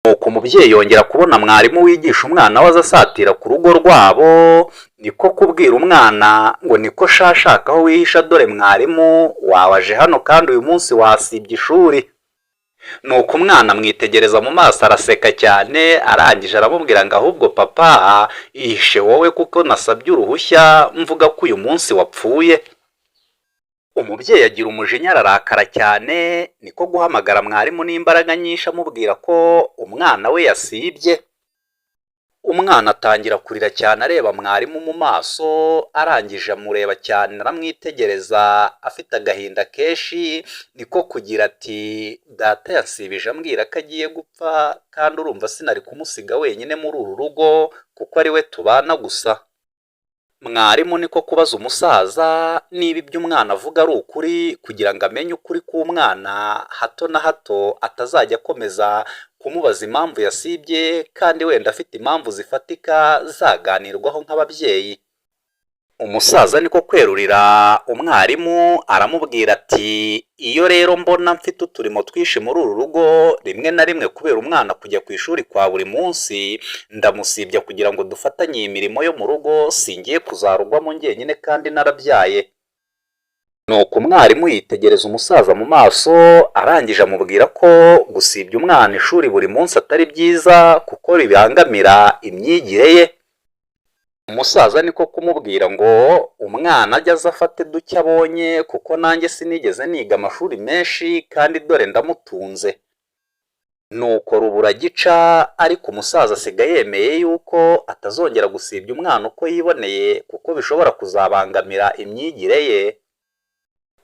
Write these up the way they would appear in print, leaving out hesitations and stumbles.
Nuko umubyeyi yongera kubona mwarimu wigisha umwana we aza asatira ku rugo rwabo, niko kubwira umwana ngo niko shashaka aho wihisha, dore mwarimu wawe aje hano kandi uyu munsi wasibye ishuri. Nuko umwana amwitegereza mu maso araseka cyane, arangije aramubwira ngo ahubwo papa, ihishe wowe kuko nasabye uruhushya mvuga ko uyu munsi wapfuye. Umubyeyi agira umujinya ararakara cyane, niko guhamagara mwarimu n'imbaraga nyinshi amubwira ko umwana we yasibye. Umwana atangira kurira cyane areba mwarimu mu maso, arangije amureba cyane aramwitegereza afite agahinda kenshi, niko kugira ati data yansibije ambwira ko agiye gupfa, kandi urumva sinari kumusiga wenyine muri uru rugo kuko ari we tubana gusa. Mwarimu niko kubaza umusaza niba ibyo umwana avuga ari ukuri, kugira ngo amenye ukuri k'umwana, hato na hato atazajya akomeza kumubaza impamvu yasibye kandi wenda afite impamvu zifatika zaganirwaho nk'ababyeyi. Umusaza niko kwerurira umwarimu aramubwira ati iyo rero mbona mfite uturimo twinshi muri uru rugo, rimwe na rimwe kubera umwana kujya ku ishuri kwa buri munsi, ndamusibya kugira ngo dufatanye iyi mirimo yo mu rugo, singiye kuzarugwamo njyenyine kandi narabyaye. Nuko umwarimu yitegereza umusaza mu maso, arangije amubwira ko gusibya umwana ishuri buri munsi atari byiza kuko bibangamira imyigire ye. Umusaza niko kumubwira ngo umwana ajye aza afate duke abonye, kuko nanjye sinigeze niga amashuri menshi kandi dore ndamutunze. Nuko rubura gica, ariko umusaza asigaye yemeye yuko atazongera gusibya umwana uko yiboneye kuko bishobora kuzabangamira imyigire ye.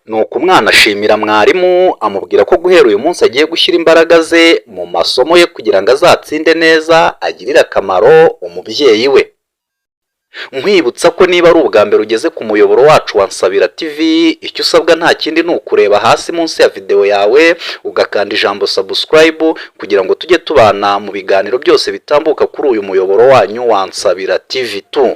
Nuko umwana ashimira mwarimu, amubwira ko guhera uyu munsi agiye gushyira imbaraga ze mu masomo ye kugira ngo azatsinde neza, agirire akamaro umubyeyi we. Nkwibutsa ko niba ari ubwa mbere ugeze ku muyoboro wacu wa Nsabira TV, icyo usabwa nta kindi ni ukureba hasi munsi ya video yawe, ugakanda ijambo subscribe kugira ngo tujye tubana mu biganiro byose bitambuka kuri uyu muyoboro wanyu wa Nsabira TV 2.